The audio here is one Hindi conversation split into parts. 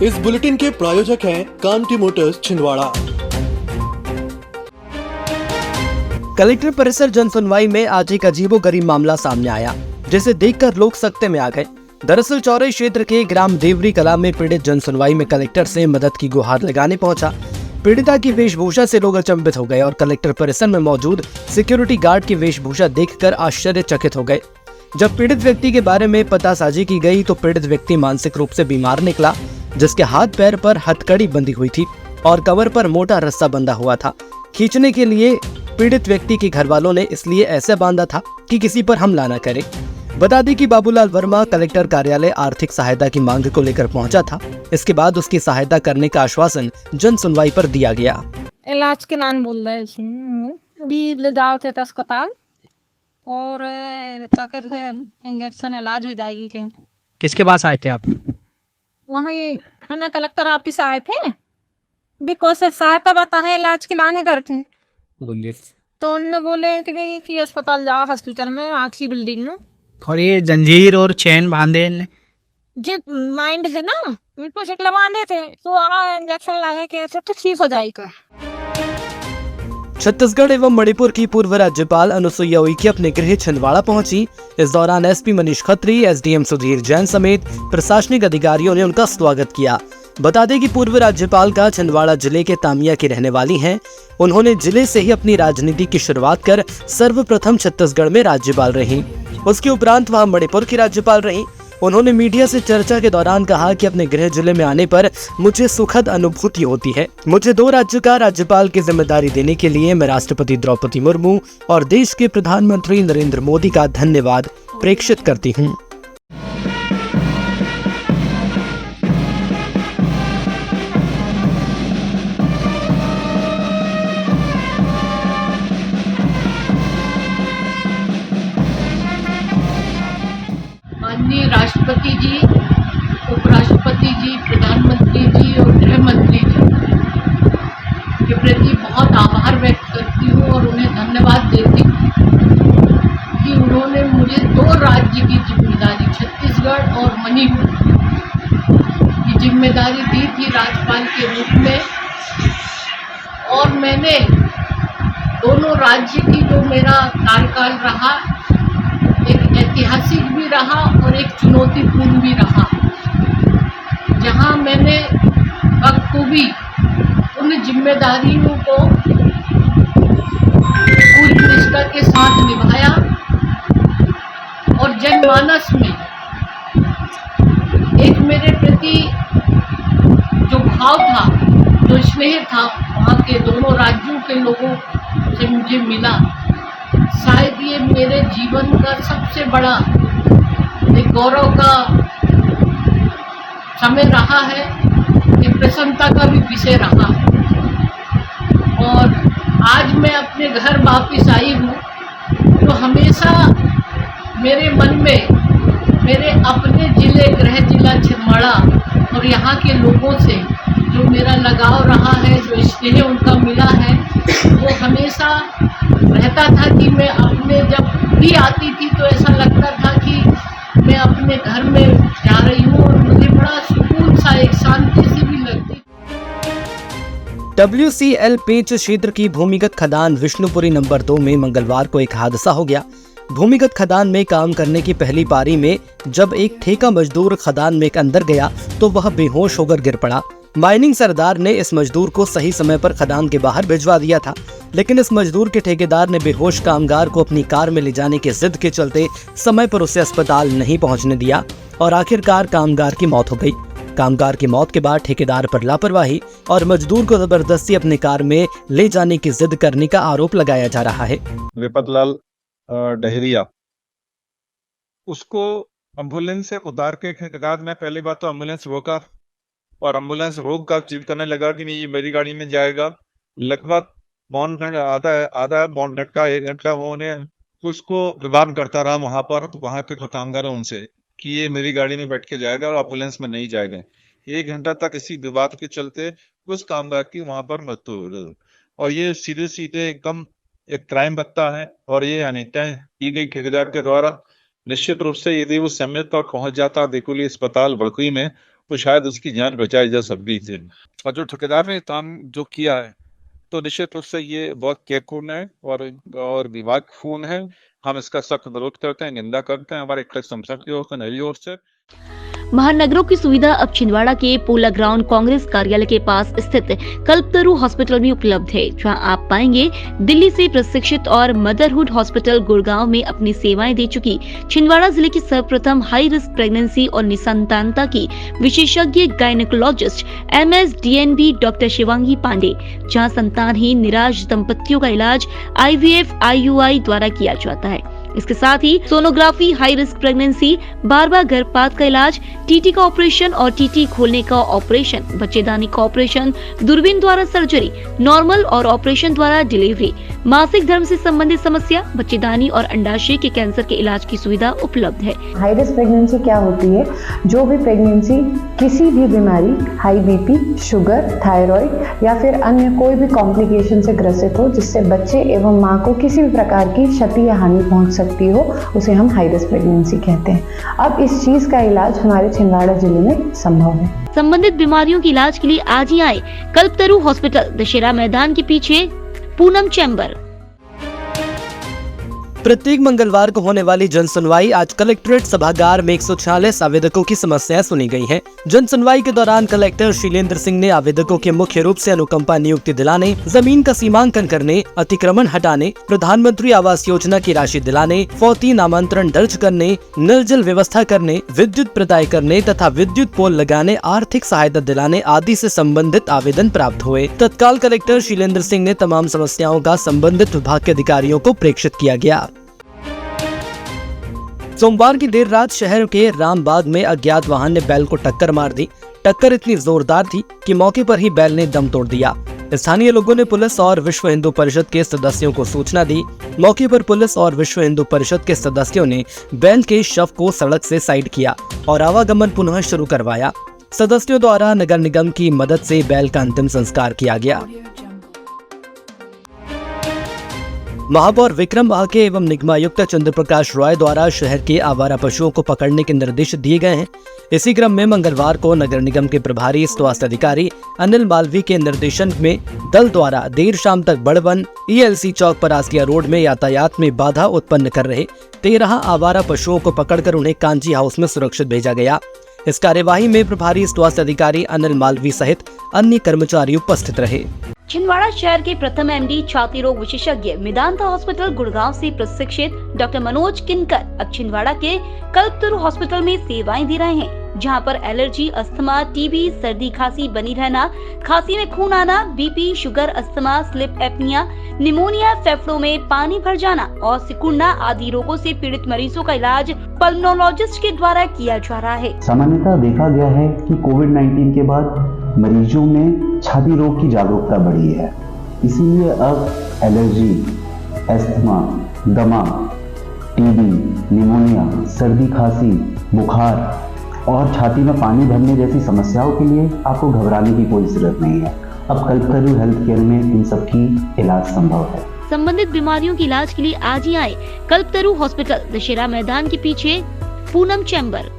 इस बुलेटिन के प्रायोजक हैं कांटी मोटर्स छिंदवाड़ा। कलेक्टर परिसर जन सुनवाई में आज एक अजीबोगरीब मामला सामने आया, जिसे देखकर लोग सकते में आ गए। दरअसल चौरई क्षेत्र के ग्राम देवरी कला में पीड़ित जन सुनवाई में कलेक्टर से मदद की गुहार लगाने पहुंचा। पीड़िता की वेशभूषा से लोग अचंभित हो गए और कलेक्टर परिसर में मौजूद सिक्योरिटी गार्ड की वेशभूषा देखकर आश्चर्यचकित हो गए। जब पीड़ित व्यक्ति के बारे में पतासाजी की गई तो पीड़ित व्यक्ति मानसिक रूप से बीमार निकला, जिसके हाथ पैर पर हथकड़ी बंधी हुई थी और कमर पर मोटा रस्सा बंधा हुआ था। खींचने के लिए पीड़ित व्यक्ति के घर वालों ने इसलिए ऐसे बांधा था कि किसी पर हमला न करे। बता दें कि बाबूलाल वर्मा कलेक्टर कार्यालय आर्थिक सहायता की मांग को लेकर पहुंचा था। इसके बाद उसकी सहायता करने का आश्वासन जन सुनवाई पर दिया गया। इलाज के नाम बोल रहे भी ले जाओ थे अस्पताल और इंजेक्शन इलाज हो जाएगी के। किसके पास आए थे आप? वहीं है कलेक्टर ऑफिस आए थे भी कौन से सहायता बताने इलाज के लाने करते बोलिए। तो उन्होंने बोले कि अस्पताल जाओ, हॉस्पिटल में आखिरी बिल्डिंग में। और ये जंजीर और चैन बांधे जो माइंड है ना उनको शक्ल बांधे थे तो इंजेक्शन लगा के तो ठीक हो जाएगा। छत्तीसगढ़ एवं मणिपुर की पूर्व राज्यपाल अनुसुईया उइके अपने गृह छिंदवाड़ा पहुंची। इस दौरान एसपी मनीष खत्री, एसडीएम सुधीर जैन समेत प्रशासनिक अधिकारियों ने उनका स्वागत किया। बता दें कि पूर्व राज्यपाल का छिंदवाड़ा जिले के तामिया की रहने वाली हैं। उन्होंने जिले से ही अपनी राजनीति की शुरुआत कर सर्वप्रथम छत्तीसगढ़ में राज्यपाल रहीं। उसके उपरांत वहां मणिपुर की राज्यपाल रहीं। उन्होंने मीडिया से चर्चा के दौरान कहा कि अपने गृह जिले में आने पर मुझे सुखद अनुभूति होती है। मुझे 2 राज्यों का राज्यपाल की जिम्मेदारी देने के लिए मैं राष्ट्रपति द्रौपदी मुर्मू और देश के प्रधानमंत्री नरेंद्र मोदी का धन्यवाद प्रेषित करती हूँ। माननीय राष्ट्रपति जी, उपराष्ट्रपति जी, प्रधानमंत्री जी और गृह मंत्री जी के प्रति बहुत आभार व्यक्त करती हूँ और उन्हें धन्यवाद देती हूँ कि उन्होंने मुझे 2 राज्य की जिम्मेदारी, छत्तीसगढ़ और मणिपुर की जिम्मेदारी दी थी राज्यपाल के रूप में। और मैंने दोनों राज्य की जो मेरा कार्यकाल रहा, एक ऐतिहासिक भी रहा और एक चुनौतीपूर्ण भी रहा, जहां मैंने बखूबी उन जिम्मेदारियों को पूरी निष्ठा के साथ निभाया और जनमानस में एक मेरे प्रति जो भाव था, जो स्नेह था, वहाँ के दोनों राज्यों के लोगों से मुझे मिला। शायद ये मेरे जीवन का सबसे बड़ा एक गौरव का समय रहा है, एक प्रसन्नता का भी विषय रहा है। और आज मैं अपने घर वापिस आई हूँ तो हमेशा मेरे मन में मेरे अपने जिले, गृह जिला छिंदवाड़ा और यहाँ के लोगों से जो मेरा लगाव रहा है, जो स्नेह उनका मिला है, वो हमेशा रहता था कि मैं अपने जब भी आती थी तो ऐसा लगता था कि मैं अपने घर में जा रही हूँ और मुझे बड़ा सुकून सा, एक शांति सी भी लगती। WCL पेंच क्षेत्र की भूमिगत खदान विष्णुपुरी नंबर 2 में मंगलवार को एक हादसा हो गया। भूमिगत खदान में काम करने की पहली पारी में जब एक ठेका मजदूर खदान में अंदर गया तो वह बेहोश होकर गिर पड़ा। माइनिंग सरदार ने इस मजदूर को सही समय पर खदान के बाहर भिजवा दिया था, लेकिन इस मजदूर के ठेकेदार ने बेहोश कामगार को अपनी कार में ले जाने की जिद के चलते समय पर उसे अस्पताल नहीं पहुंचने दिया और आखिरकार कामगार की मौत हो गई। कामगार की मौत के बाद ठेकेदार पर लापरवाही और मजदूर को जबरदस्ती अपनी कार में ले जाने की जिद करने का आरोप लगाया जा रहा है। विपतलाल डहरिया, उसको एम्बुलेंस से उतार के ठेकेदार ने पहली बात तो एम्बुलेंस रोका और एम्बुलेंस रोक कर जिद करने लगा कि नहीं, ये मेरी गाड़ी में जाएगा। लगभग आधा पौन घंटा 1 घंटा उन्होंने उसको विवाद करता रहा वहां पर। वहां पे कामगार उनसे कि ये मेरी गाड़ी में बैठ के जाएगा और एम्बुलेंस में नहीं जाएगा। 1 घंटा तक इसी विवाद के चलते उस कामगार की वहां पर मृत्यु हो गई। और ये सीधे सीधे एकदम एक क्राइम बनता है और ये अनित्य की गई ठेकेदार के द्वारा। निश्चित रूप से यदि वो समय पर पहुंच जाता देकुली अस्पताल बड़कुई में तो शायद उसकी जान बचाई जा सकती थी। और जो ठेकेदार ने काम जो किया है तो निश्चित रूप से ये बहुत केयरफुल है और विवादपूर्ण है। हम इसका सख्त विरोध करते हैं, निंदा करते हैं हमारे संसद की ओर से, नई ओर से। महानगरों की सुविधा अब छिंदवाड़ा के पोला ग्राउंड कांग्रेस कार्यालय के पास स्थित कल्पतरु हॉस्पिटल में उपलब्ध है, जहां आप पाएंगे दिल्ली से प्रशिक्षित और मदरहुड हॉस्पिटल गुड़गांव में अपनी सेवाएं दे चुकी छिंदवाड़ा जिले की सर्वप्रथम हाई रिस्क प्रेगनेंसी और निसंतानता की विशेषज्ञ gynaecologist MSDNB doctor Shivangi Pande, जहाँ संतानहीन निराश दंपतियों का इलाज IVF IUI द्वारा किया जाता है। इसके साथ ही सोनोग्राफी, हाई रिस्क प्रेगनेंसी, बार-बार गर्भपात का इलाज, TT का ऑपरेशन और TT खोलने का ऑपरेशन, बच्चेदानी का ऑपरेशन, दूरबीन द्वारा सर्जरी, नॉर्मल और ऑपरेशन द्वारा डिलीवरी, मासिक धर्म से संबंधित समस्या, बच्चेदानी और अंडाशय के कैंसर के इलाज की सुविधा उपलब्ध है। हाई रिस्क प्रेगनेंसी क्या होती है? जो भी प्रेगनेंसी किसी भी बीमारी, हाई BP, शुगर, थायराइड या फिर अन्य कोई भी कॉम्प्लिकेशन से ग्रसित हो, जिससे बच्चे एवं माँ को किसी भी प्रकार की क्षति या हानि पहुंच सकती हो, उसे हम हाई रिस्क प्रेगनेंसी कहते हैं। अब इस चीज का इलाज हमारे छिंदवाड़ा जिले में संभव है। संबंधित बीमारियों के इलाज के लिए आज ही आए कल्पतरु हॉस्पिटल, दशहरा मैदान के पीछे, पूनम चैम्बर। प्रत्येक मंगलवार को होने वाली जन सुनवाई आज कलेक्ट्रेट सभागार में 146 आवेदकों की समस्याएं सुनी गई हैं। जन सुनवाई के दौरान कलेक्टर शीलेंद्र सिंह ने आवेदकों के मुख्य रूप से अनुकंपा नियुक्ति दिलाने, जमीन का सीमांकन करने, अतिक्रमण हटाने, प्रधानमंत्री आवास योजना की राशि दिलाने, फौती नामांतरण दर्ज करने, नल जल व्यवस्था करने, विद्युत प्रदाय करने तथा विद्युत पोल लगाने, आर्थिक सहायता दिलाने आदि से संबंधित आवेदन प्राप्त हुए। तत्काल कलेक्टर शीलेंद्र सिंह ने तमाम समस्याओं का संबंधित विभाग के अधिकारियों को प्रेषित किया गया। सोमवार की देर रात शहर के रामबाग में अज्ञात वाहन ने बैल को टक्कर मार दी। टक्कर इतनी जोरदार थी कि मौके पर ही बैल ने दम तोड़ दिया। स्थानीय लोगों ने पुलिस और विश्व हिंदू परिषद के सदस्यों को सूचना दी। मौके पर पुलिस और विश्व हिंदू परिषद के सदस्यों ने बैल के शव को सड़क से साइड किया और आवागमन पुनः शुरू करवाया। सदस्यों द्वारा नगर निगम की मदद से बैल का अंतिम संस्कार किया गया। महापौर विक्रम आके एवं निगमायुक्त चंद्र प्रकाश रॉय द्वारा शहर के आवारा पशुओं को पकड़ने के निर्देश दिए गए हैं। इसी क्रम में मंगलवार को नगर निगम के प्रभारी स्वास्थ्य अधिकारी अनिल मालवी के निर्देशन में दल द्वारा देर शाम तक बड़वन ELC चौक पर आसिया रोड में यातायात में बाधा उत्पन्न कर रहे 13 आवारा पशुओं को पकड़कर उन्हें कांजी हाउस में सुरक्षित भेजा गया। इस कार्यवाही में प्रभारी स्वास्थ्य अधिकारी अनिल मालवी सहित अन्य कर्मचारी उपस्थित रहे। छिंदवाड़ा शहर के प्रथम MD छाती रोग विशेषज्ञ मेदांता हॉस्पिटल गुड़गांव से प्रशिक्षित डॉक्टर मनोज किनकर अब छिंदवाड़ा के कल्पतरु हॉस्पिटल में सेवाएं दे रहे हैं, जहां पर एलर्जी, अस्थमा, TB, सर्दी खांसी बनी रहना, खांसी में खून आना, BP, sugar, asthma, sleep apnoea, pneumonia, फेफड़ों में पानी भर जाना और सिकुड़ना आदि रोगों से पीड़ित मरीजों का इलाज पल्मोनोलॉजिस्ट के द्वारा किया जा रहा है। सामान्यतः देखा गया है कि कोविड-19 के बाद मरीजों में छाती रोग की जागरूकता बढ़ी है, इसीलिए अब एलर्जी, अस्थमा, दमा, TB, निमोनिया, सर्दी खांसी, बुखार और छाती में पानी भरने जैसी समस्याओं के लिए आपको घबराने की कोई जरूरत नहीं है। अब कल्पतरु हेल्थ केयर में इन सब की इलाज संभव है। संबंधित बीमारियों के इलाज के लिए आज ही आए कल्पतरु हॉस्पिटल, दशहरा मैदान के पीछे, पूनम चैम्बर।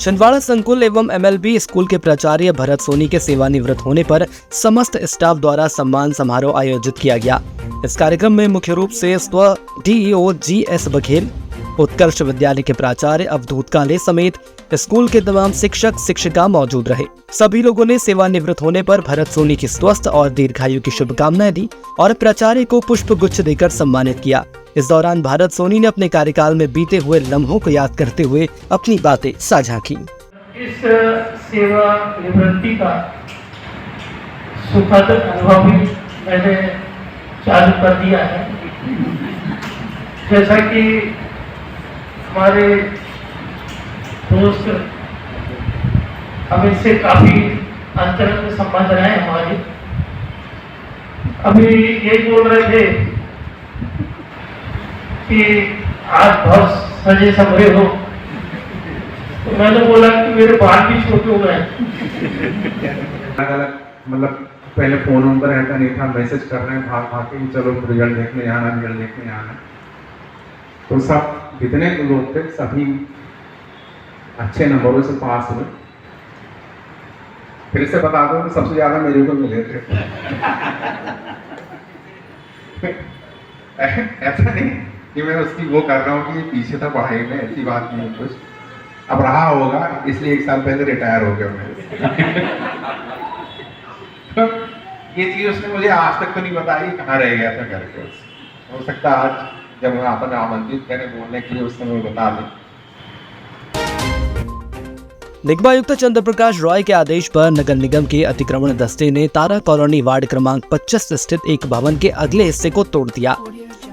छिंदवाड़ा संकुल एवं MLB स्कूल के प्राचार्य भरत सोनी के सेवानिवृत्त होने पर समस्त स्टाफ द्वारा सम्मान समारोह आयोजित किया गया। इस कार्यक्रम में मुख्य रूप से स्व DEO GS बघेल, उत्कर्ष विद्यालय के प्राचार्य अवधूत काले समेत स्कूल के तमाम शिक्षक शिक्षिका मौजूद रहे। सभी लोगों ने सेवानिवृत्त होने पर भरत सोनी की स्वस्थ और दीर्घायु की शुभकामनाएं दी और प्राचार्य को पुष्प गुच्छ देकर सम्मानित किया। इस दौरान भारत सोनी ने अपने कार्यकाल में बीते हुए लम्हों को याद करते हुए अपनी बातें साझा की। इस सेवा निवृत्ति का सुखद अनुभव भी मैंने चालू कर दिया है। जैसा कि हमारे दोस्त अमित से काफी अंतरंग संबंध रहे हमारे, अभी ये बोल रहे थे कि आप बहुत सजे संभरे हो, तो मैंने बोला कि मेरे बाल भी छोटे हो गए। मतलब पहले फोन नंबर रहता नहीं था, मैसेज कर रहे हैं भाग के, चलो रिजल्ट देखने आना, रिजल्ट देखने आना। तो सब जितने लोग थे सभी अच्छे नंबरों से पास हुए। फिर से बता दूं कि सबसे ज्यादा मेरे को मिले थे। ऐसा नहीं कि मैं उसकी वो कर रहा हूँ कि पीछे था पढ़ाई में, ऐसी बात नहीं है कुछ। अब रहा होगा इसलिए 1 साल पहले रिटायर हो गया मैं। तो ये चीज उसने मुझे आज तक तो नहीं बताई कहाँ रह गया था करके। हो सकता है आज जब मैं अपन आमंत्रित करें बोलने के लिए उस समय बता दें। निगमायुक्त चंद्र प्रकाश रॉय के आदेश पर नगर निगम के अतिक्रमण दस्ते ने तारा कॉलोनी वार्ड क्रमांक 25 स्थित एक भवन के अगले हिस्से को तोड़ दिया।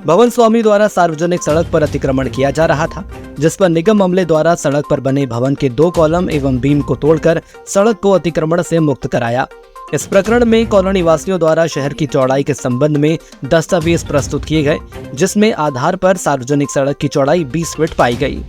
भवन स्वामी द्वारा सार्वजनिक सड़क पर अतिक्रमण किया जा रहा था, जिस पर निगम अमले द्वारा सड़क पर बने भवन के 2 कॉलम एवं बीम को तोड़कर सड़क को अतिक्रमण से मुक्त कराया। इस प्रकरण में कॉलोनी वासियों द्वारा शहर की चौड़ाई के संबंध में दस्तावेज प्रस्तुत किए गए, जिसमें आधार पर सार्वजनिक सड़क की चौड़ाई 20 फीट पाई गई।